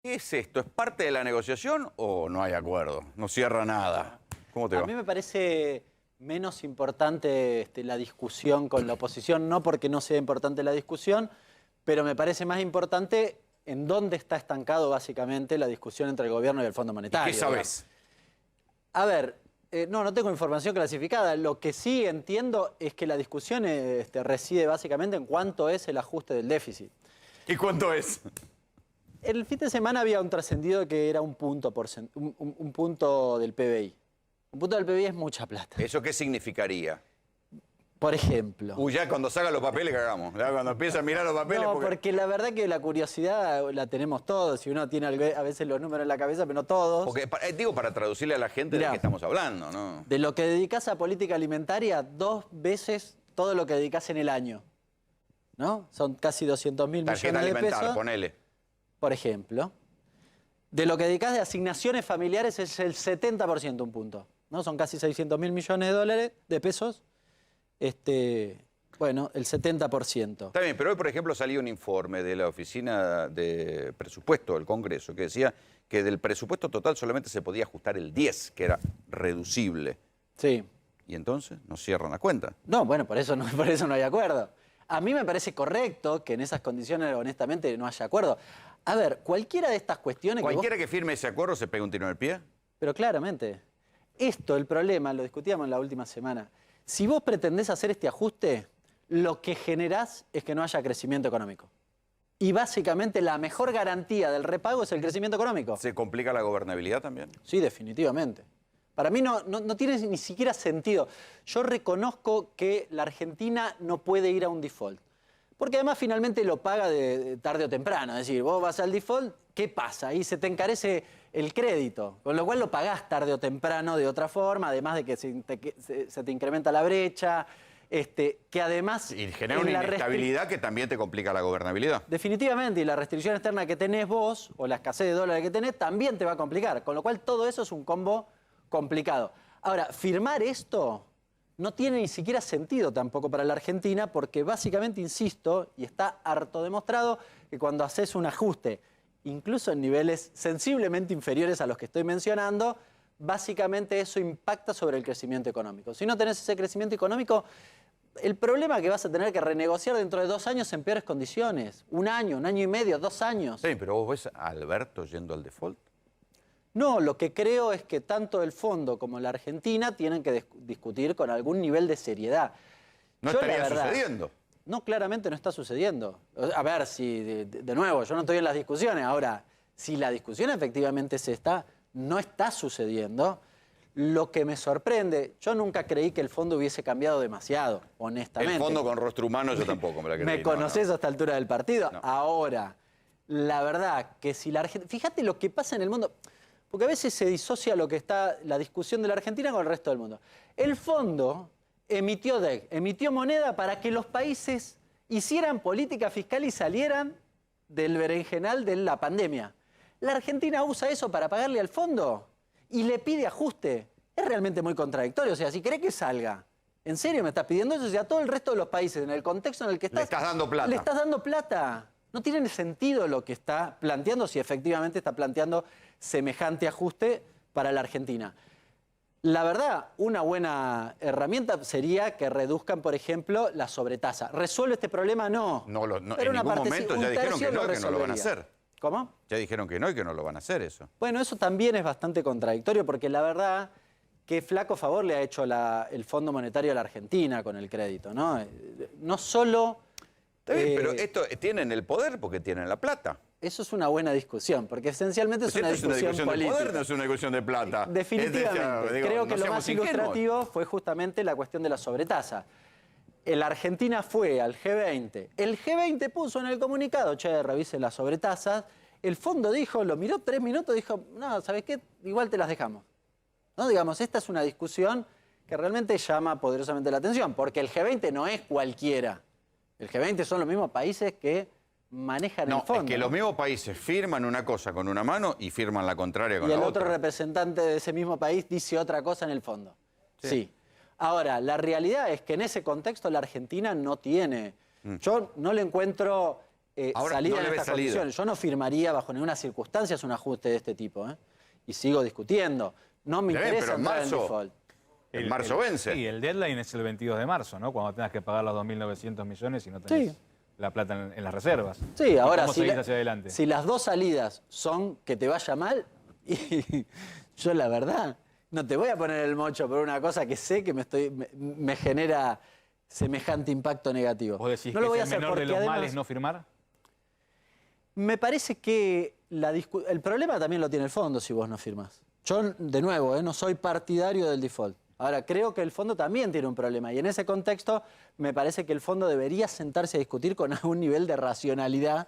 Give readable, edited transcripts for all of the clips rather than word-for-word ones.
¿Qué es esto? ¿Es parte de la negociación o no hay acuerdo? No cierra nada. ¿Cómo te va? A mí me parece menos importante la discusión con la oposición, no porque no sea importante la discusión, pero me parece más importante en dónde está estancado básicamente la discusión entre el gobierno y el Fondo Monetario. ¿Qué sabes? A ver, no tengo información clasificada. Lo que sí entiendo es que la discusión reside básicamente en cuánto es el ajuste del déficit. ¿Y cuánto es? El fin de semana había un trascendido que era un punto del PBI. Un punto del PBI es mucha plata. ¿Eso qué significaría? Por ejemplo. Ya cuando salgan los papeles cagamos. Ya cuando empieza a mirar los papeles... No, porque la verdad que la curiosidad la tenemos todos. Si uno tiene a veces los números en la cabeza, pero no todos. Porque, digo, para traducirle a la gente de qué estamos hablando, ¿no? De lo que dedicás a política alimentaria, 2 veces todo lo que dedicás en el año. ¿No? Son casi 200.000 millones de pesos. Ponele. Por ejemplo. De lo que dedicás de asignaciones familiares es el 70% un punto. ¿No? Son casi 600.000 millones de pesos. Bueno, el 70%. Está bien, pero hoy, por ejemplo, salió un informe de la Oficina de Presupuesto del Congreso que decía que del presupuesto total solamente se podía ajustar el 10, que era reducible. Sí. ¿Y entonces no cierran la cuenta? No, bueno, por eso no hay acuerdo. A mí me parece correcto que en esas condiciones, honestamente, no haya acuerdo. A ver, cualquiera de estas cuestiones... ¿Cualquiera que firme ese acuerdo se pega un tiro en el pie? Pero claramente. El problema, lo discutíamos en la última semana. Si vos pretendés hacer este ajuste, lo que generás es que no haya crecimiento económico. Y básicamente la mejor garantía del repago es el crecimiento económico. ¿Se complica la gobernabilidad también? Sí, definitivamente. Para mí no tiene ni siquiera sentido. Yo reconozco que la Argentina no puede ir a un default. Porque además finalmente lo paga tarde o temprano. Es decir, vos vas al default, ¿qué pasa? Ahí se te encarece el crédito. Con lo cual lo pagás tarde o temprano de otra forma, además de que se te incrementa la brecha, que además... Y genera una inestabilidad que también te complica la gobernabilidad. Definitivamente, y la restricción externa que tenés vos, o la escasez de dólares que tenés, también te va a complicar. Con lo cual todo eso es un combo complicado. Ahora, firmar esto no tiene ni siquiera sentido tampoco para la Argentina porque básicamente, insisto, y está harto demostrado, que cuando haces un ajuste, incluso en niveles sensiblemente inferiores a los que estoy mencionando, básicamente eso impacta sobre el crecimiento económico. Si no tenés ese crecimiento económico, el problema es que vas a tener que renegociar dentro de 2 años en peores condiciones. 1 año, 1 año y medio, 2 años. Sí, pero vos ves a Alberto yendo al default. No, lo que creo es que tanto el Fondo como la Argentina tienen que discutir con algún nivel de seriedad. No estaría sucediendo. No, claramente no está sucediendo. A ver, si de nuevo, yo no estoy en las discusiones. Ahora, si la discusión efectivamente no está sucediendo, lo que me sorprende, yo nunca creí que el Fondo hubiese cambiado demasiado, honestamente. El Fondo con rostro humano yo tampoco me la creí. Me conocés a esta altura del partido. No. Ahora, la verdad que si la Argentina... Fíjate lo que pasa en el mundo... Porque a veces se disocia lo que está la discusión de la Argentina con el resto del mundo. El Fondo emitió moneda para que los países hicieran política fiscal y salieran del berenjenal de la pandemia. La Argentina usa eso para pagarle al Fondo y le pide ajuste. Es realmente muy contradictorio. O sea, si querés que salga, ¿en serio me estás pidiendo eso? O sea, a todo el resto de los países, en el contexto en el que estás... Le estás dando plata. Le estás dando plata. No tiene sentido lo que está planteando, si efectivamente está planteando semejante ajuste para la Argentina. La verdad, una buena herramienta sería que reduzcan, por ejemplo, la sobretasa. ¿Resuelve este problema? No. En ningún momento ya dijeron que no lo van a hacer. ¿Cómo? Ya dijeron que no y que no lo van a hacer eso. Bueno, eso también es bastante contradictorio porque la verdad que flaco favor le ha hecho el Fondo Monetario a la Argentina con el crédito, ¿no? No solo... Está bien, pero esto tienen el poder porque tienen la plata. Eso es una buena discusión, porque esencialmente es una discusión política. De poder, no es una discusión de plata. Definitivamente. Creo que lo más ilustrativo fue justamente la cuestión de la sobretasa. La Argentina fue al G20. El G20 puso en el comunicado, che, revisen las sobretasas. El Fondo dijo, lo miró 3 minutos, dijo, no, ¿sabes qué? Igual te las dejamos. ¿No? Digamos, esta es una discusión que realmente llama poderosamente la atención, porque el G20 no es cualquiera. El G20 son los mismos países que manejan el fondo. Es que los mismos países firman una cosa con una mano y firman la contraria con la otra. Y el otro representante de ese mismo país dice otra cosa en el fondo. Sí. Ahora, la realidad es que en ese contexto la Argentina no tiene... Yo no le encuentro Ahora, salida no le en ves estas salida. condiciones. Yo no firmaría bajo ninguna circunstancia un ajuste de este tipo. Y sigo discutiendo. No me Está bien, interesa pero en entrar en marzo- default. En marzo vence. Sí, el deadline es el 22 de marzo, ¿no? Cuando tengas que pagar los 2.900 millones y no tenés Sí. la plata en las reservas. Sí, ¿Y ahora cómo si, seguís hacia adelante? si las dos salidas son que te vaya mal, y yo la verdad no te voy a poner el mocho por una cosa que sé que me genera semejante impacto negativo. ¿Vos decís no que lo voy a es el hacer menor de porque los además males no firmar? me parece que el problema también lo tiene el fondo si vos no firmás. Yo, de nuevo, no soy partidario del default. Ahora, creo que el fondo también tiene un problema y en ese contexto me parece que el fondo debería sentarse a discutir con algún nivel de racionalidad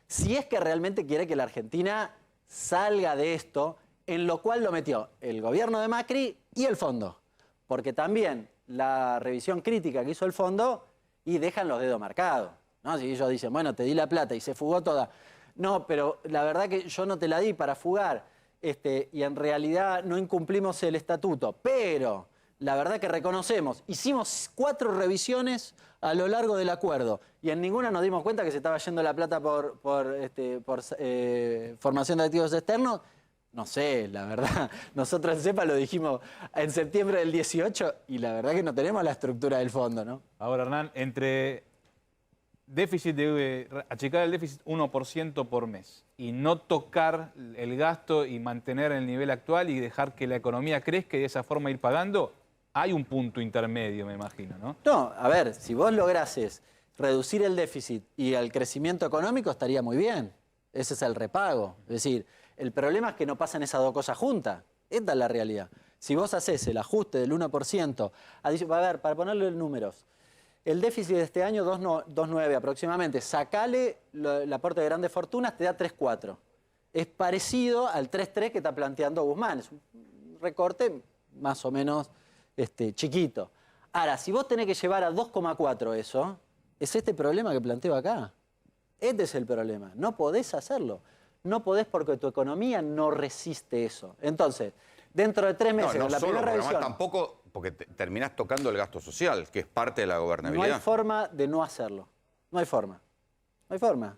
si es que realmente quiere que la Argentina salga de esto, en lo cual lo metió el gobierno de Macri y el fondo. Porque también la revisión crítica que hizo el fondo y dejan los dedos marcados, ¿no? Si ellos dicen, bueno, te di la plata y se fugó toda. No, pero la verdad que yo no te la di para fugar y en realidad no incumplimos el estatuto. Pero la verdad que reconocemos, hicimos 4 revisiones a lo largo del acuerdo y en ninguna nos dimos cuenta que se estaba yendo la plata por formación de activos externos. No sé, la verdad, nosotros en CEPA lo dijimos en septiembre del 18 y la verdad que no tenemos la estructura del fondo, ¿no? Ahora, Hernán, entre achicar el déficit 1% por mes y no tocar el gasto y mantener el nivel actual y dejar que la economía crezca y de esa forma ir pagando, hay un punto intermedio, me imagino, ¿no? No, a ver, si vos lograses reducir el déficit y el crecimiento económico estaría muy bien. Ese es el repago. Es decir, el problema es que no pasan esas dos cosas juntas. Esta es la realidad. Si vos haces el ajuste del 1%, a ver, para ponerlo en números, el déficit de este año 2,9 aproximadamente, sacale el aporte de grandes fortunas, te da 3,4. Es parecido al 3,3 que está planteando Guzmán. Es un recorte más o menos chiquito. Ahora, si vos tenés que llevar a 2,4 eso, es este problema que planteo acá. Este es el problema. No podés hacerlo. No podés porque tu economía no resiste eso. Entonces, dentro de 3 meses, No la solo, primera pero además revisión, tampoco, porque terminás tocando el gasto social, que es parte de la no gobernabilidad. hay forma de no hacerlo. No hay forma. No hay forma.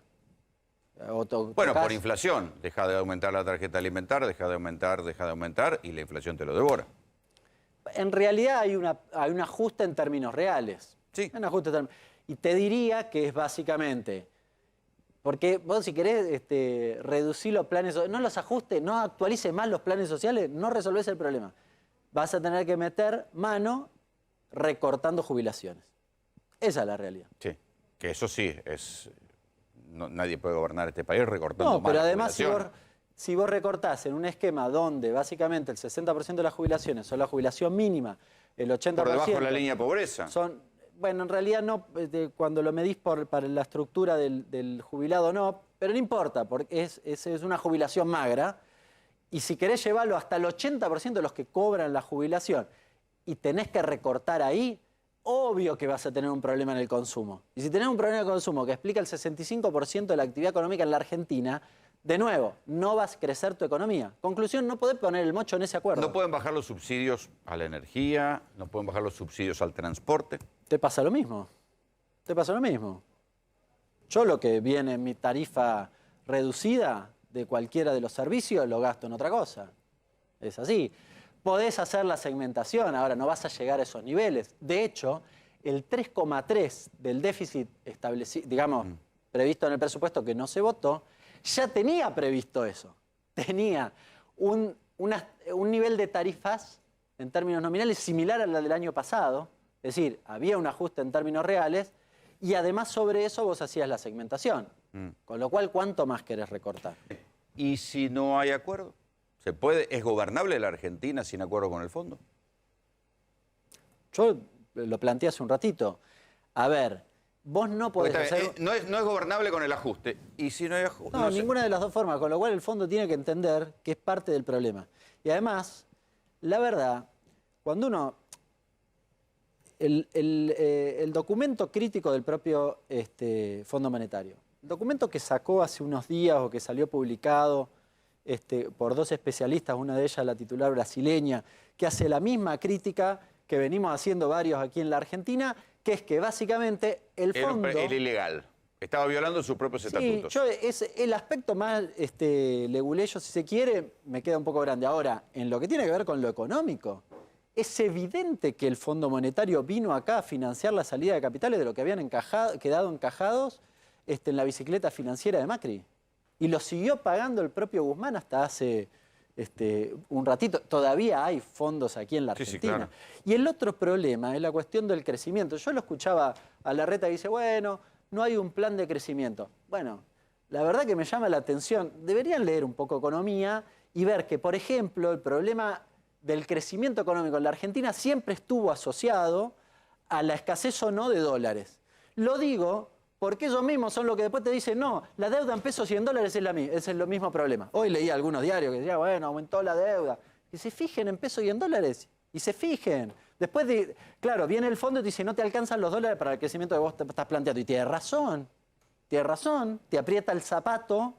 Bueno, por inflación. Deja de aumentar la tarjeta alimentar, deja de aumentar y la inflación te lo devora. En realidad hay un ajuste en términos reales. Sí. Un ajuste y te diría que es básicamente, porque vos si querés reducir los planes, no los ajustes, no actualices más los planes sociales, no resolvés el problema. Vas a tener que meter mano recortando jubilaciones. Esa es la realidad. Sí, que eso sí, nadie puede gobernar este país recortando No, más pero la además jubilación. si vos recortás en un esquema donde básicamente el 60% de las jubilaciones son la jubilación mínima, el 80% Por debajo de la línea de pobreza. bueno, en realidad no, cuando lo medís para la estructura del jubilado no, pero no importa, porque es una jubilación magra, y si querés llevarlo hasta el 80% de los que cobran la jubilación y tenés que recortar ahí, obvio que vas a tener un problema en el consumo. Y si tenés un problema en el consumo que explica el 65% de la actividad económica en la Argentina, de nuevo, no vas a crecer tu economía. Conclusión, no podés poner el mocho en ese acuerdo. No pueden bajar los subsidios a la energía, no pueden bajar los subsidios al transporte. Te pasa lo mismo. Te pasa lo mismo. Yo lo que viene en mi tarifa reducida de cualquiera de los servicios lo gasto en otra cosa. Es así. Podés hacer la segmentación, ahora no vas a llegar a esos niveles. De hecho, el 3,3 del déficit establecido, digamos, previsto en el presupuesto que no se votó, ya tenía previsto eso. Tenía un nivel de tarifas en términos nominales similar a la del año pasado. Es decir, había un ajuste en términos reales y además sobre eso vos hacías la segmentación. Con lo cual, ¿cuánto más querés recortar? ¿Y si no hay acuerdo? ¿Se puede? ¿Es gobernable la Argentina sin acuerdo con el fondo? Yo lo planteé hace un ratito. A ver, vos no podés hacer... no es gobernable con el ajuste. ¿Y si no hay ajuste? No, sé. ninguna de las dos formas, con lo cual el fondo tiene que entender que es parte del problema. Y además, la verdad, cuando uno... El documento crítico del propio Fondo Monetario, el documento que sacó hace unos días o que salió publicado por 2 especialistas, una de ellas la titular brasileña, que hace la misma crítica que venimos haciendo varios aquí en la Argentina, que es que básicamente el fondo... El ilegal. Estaba violando sus propios Sí, estatutos. es el aspecto más leguleyo, si se quiere, me queda un poco grande. Ahora, en lo que tiene que ver con lo económico, es evidente que el Fondo Monetario vino acá a financiar la salida de capitales de lo que habían quedado encajados en la bicicleta financiera de Macri. Y lo siguió pagando el propio Guzmán hasta hace un ratito. Todavía hay fondos aquí en la Argentina. Sí, claro. Y el otro problema es la cuestión del crecimiento. Yo lo escuchaba a Larreta que dice, bueno, no hay un plan de crecimiento. Bueno, la verdad que me llama la atención. Deberían leer un poco economía y ver que, por ejemplo, el problema del crecimiento económico en la Argentina siempre estuvo asociado a la escasez o no de dólares. Lo digo porque ellos mismos son los que después te dicen, no, la deuda en pesos y en dólares es el mismo problema. Hoy leí algunos diarios que decían, bueno, aumentó la deuda. Que se fijen en pesos y en dólares. Y se fijen. Después, claro, viene el fondo y te dice, no te alcanzan los dólares para el crecimiento que vos te estás planteando. Y tienes razón, te aprieta el zapato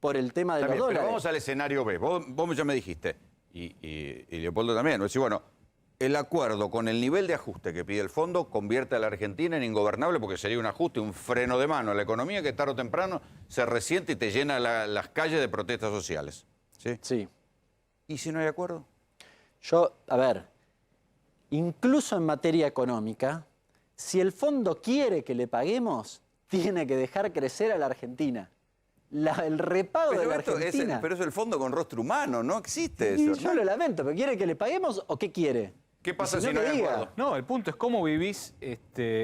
por el tema de los También, dólares. pero vamos al escenario B. Vos ya me dijiste, y Leopoldo también, decir, bueno, el acuerdo con el nivel de ajuste que pide el fondo convierte a la Argentina en ingobernable porque sería un ajuste, un freno de mano a la economía que tarde o temprano se resiente y te llena las calles de protestas sociales. ¿Sí? Sí. ¿Y si no hay acuerdo? Yo, a ver, incluso en materia económica, si el fondo quiere que le paguemos, tiene que dejar crecer a la Argentina. El repago de la Argentina. Pero es el fondo con rostro humano, no existe eso. Y yo lo lamento, pero ¿quiere que le paguemos o qué quiere? ¿Qué pasa Y si no que hay diga. acuerdo? No, el punto es cómo vivís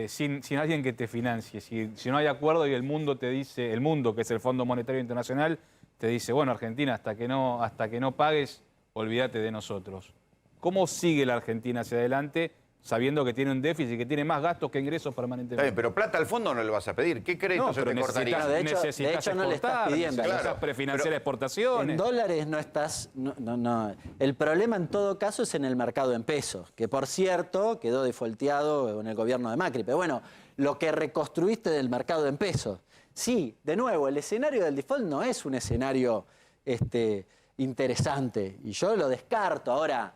sin alguien que te financie. Si no hay acuerdo y el mundo te dice, el mundo, que es el Fondo Monetario Internacional, te dice, bueno, Argentina, hasta que no pagues, olvídate de nosotros. ¿Cómo sigue la Argentina hacia adelante sabiendo que tiene un déficit, que tiene más gastos que ingresos Está permanentemente? bien, pero plata al fondo no le vas a pedir. ¿Qué crédito se te cortaría? No, de hecho no le estás exportar, pidiendo. necesitas Claro, prefinanciar pero exportaciones. En dólares no estás... No. El problema en todo caso es en el mercado en pesos, que por cierto quedó defaulteado en el gobierno de Macri. Pero bueno, lo que reconstruiste del mercado en pesos. Sí, de nuevo, el escenario del default no es un escenario interesante. Y yo lo descarto. Ahora,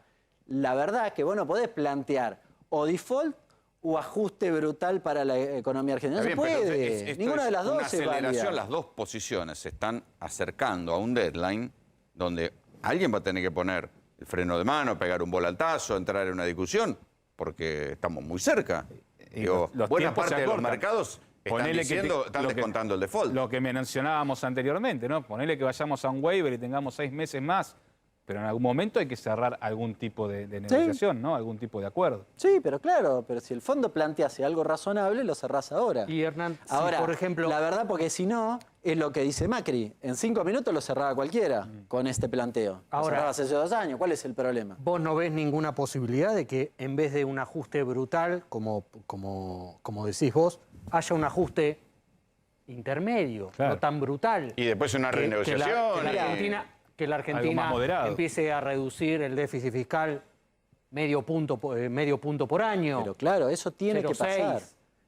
la verdad es que vos no podés plantear o default o ajuste brutal para la economía argentina. No se puede. Ninguna de las dos es válida. aceleración, las dos posiciones se están acercando a un deadline donde alguien va a tener que poner el freno de mano, pegar un volantazo, entrar en una discusión, porque estamos muy cerca. Y Digo, los buena tiempos se parte de los acortan. mercados están Ponele que están lo que- descontando el default. Lo que mencionábamos anteriormente, ¿no? Ponele que vayamos a un waiver y tengamos 6 meses más, pero en algún momento hay que cerrar algún tipo de negociación, ¿no? Algún tipo de acuerdo. Sí, pero claro, pero si el fondo plantease algo razonable, lo cerrás ahora. Y Hernán, si, Ahora, por ejemplo, la verdad, porque si no, es lo que dice Macri. En 5 minutos lo cerraba cualquiera con este planteo. Lo Ahora- cerrabas hace 2 años. ¿Cuál es el problema? ¿vos no ves ninguna posibilidad de que en vez de un ajuste brutal, como decís vos, haya un ajuste intermedio, Claro. no tan brutal? Y después una renegociación. Que la Algo Argentina más moderado. empiece a reducir el déficit fiscal medio punto por año. Pero claro, eso tiene que 0,6, pasar.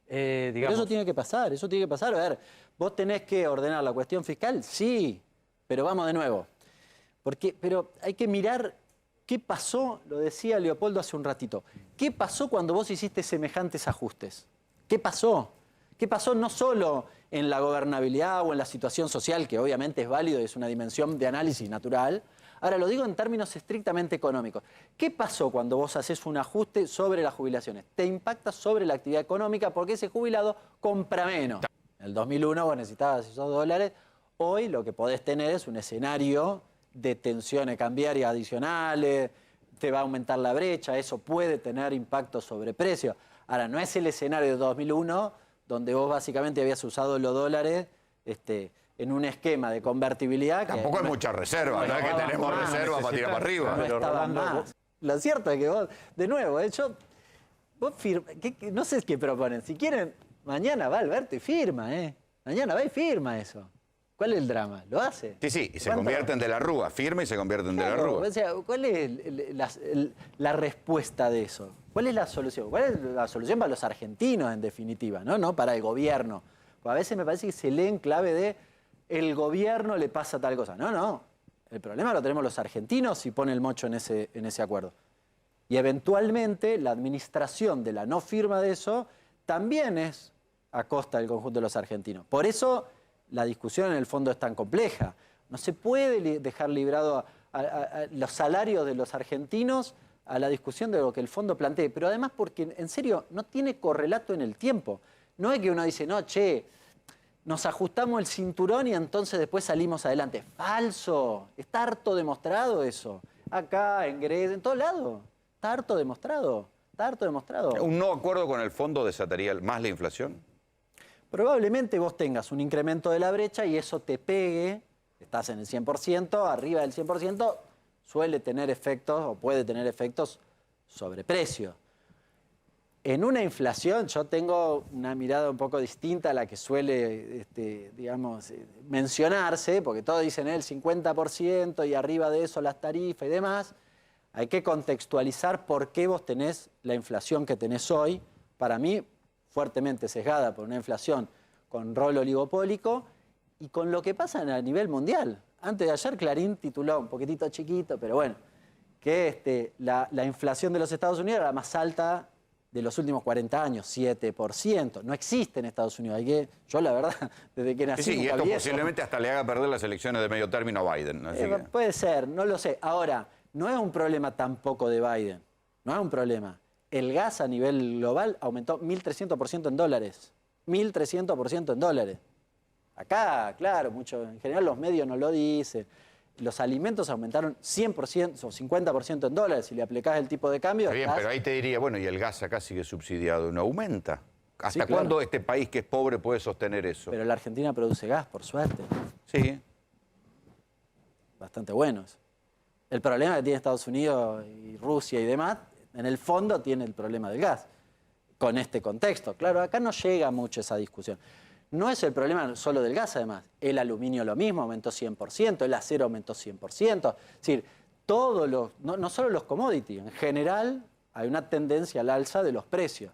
Pero digamos. eso tiene que pasar, eso tiene que pasar. A ver, ¿vos tenés que ordenar la cuestión fiscal? Sí, pero vamos de nuevo. Pero hay que mirar qué pasó, lo decía Leopoldo hace un ratito, ¿qué pasó cuando vos hiciste semejantes ajustes? ¿Qué pasó? ¿Qué pasó no solo en la gobernabilidad o en la situación social, que obviamente es válido y es una dimensión de análisis natural? Ahora lo digo en términos estrictamente económicos. ¿Qué pasó cuando vos haces un ajuste sobre las jubilaciones? Te impacta sobre la actividad económica porque ese jubilado compra menos. En el 2001 vos necesitabas esos dólares. Hoy lo que podés tener es un escenario de tensiones cambiarias adicionales, te va a aumentar la brecha, eso puede tener impacto sobre precios. Ahora, no es el escenario de 2001 donde vos básicamente habías usado los dólares en un esquema de convertibilidad. Tampoco hay muchas reservas, ¿verdad? Que tenemos reservas para tirar para arriba. No estaban más. Lo cierto es que vos, de nuevo, no sé qué proponen. Si quieren, mañana va Alberto y firma, Mañana va y firma eso. ¿Cuál es el drama? ¿Lo hace? Sí, y se ¿Cuánto? convierten de la Rúa, firma y se convierten de la Claro, Rúa. o sea, ¿cuál es la respuesta de eso? ¿Cuál es la solución? ¿Cuál es la solución para los argentinos, en definitiva? No para el gobierno. Porque a veces me parece que se lee en clave de el gobierno le pasa tal cosa. No. El problema lo tenemos los argentinos si pone el mocho en ese acuerdo. Y eventualmente la administración de la no firma de eso también es a costa del conjunto de los argentinos. Por eso la discusión en el fondo es tan compleja. No se puede dejar librado a los salarios de los argentinos a la discusión de lo que el fondo plantee, pero además porque, en serio, no tiene correlato en el tiempo. No es que uno dice, no, che, nos ajustamos el cinturón y entonces después salimos adelante. Falso. Está harto demostrado eso. Acá, en Grecia, en todos lados. Está harto demostrado. Está harto demostrado. ¿Un no acuerdo con el fondo desataría más la inflación? Probablemente vos tengas un incremento de la brecha y eso te pegue, estás en el 100%, arriba del 100%, suele tener efectos o puede tener efectos sobre precio. En una inflación yo tengo una mirada un poco distinta a la que suele, digamos, mencionarse, porque todos dicen el 50% y arriba de eso las tarifas y demás. Hay que contextualizar por qué vos tenés la inflación que tenés hoy. Para mí, fuertemente sesgada por una inflación con rol oligopólico y con lo que pasa a nivel mundial. Antes de ayer Clarín tituló, un poquitito chiquito, pero bueno, que la inflación de los Estados Unidos era la más alta de los últimos 40 años, 7%. No existe en Estados Unidos. Yo, la verdad, desde que nací... Sí, y nunca esto vi eso. posiblemente hasta le haga perder las elecciones de medio término a Biden. Así que... Puede ser, no lo sé. Ahora, no es un problema tampoco de Biden. No es un problema. El gas a nivel global aumentó 1.300% en dólares. 1.300% en dólares. Acá, claro, en general los medios no lo dicen. Los alimentos aumentaron 100% o 50% en dólares. Si le aplicás el tipo de cambio... Está bien, pero ahí te diría, bueno, y el gas acá sigue subsidiado, ¿no aumenta? ¿Hasta Sí, claro. cuándo este país que es pobre puede sostener eso? Pero la Argentina produce gas, por suerte. Sí. Bastante buenos. El problema que tiene Estados Unidos y Rusia y demás, en el fondo tiene el problema del gas, con este contexto. Claro, acá no llega mucho esa discusión. No es el problema solo del gas, además. El aluminio lo mismo, aumentó 100%, el acero aumentó 100%. Es decir, no solo los commodities, en general hay una tendencia al alza de los precios.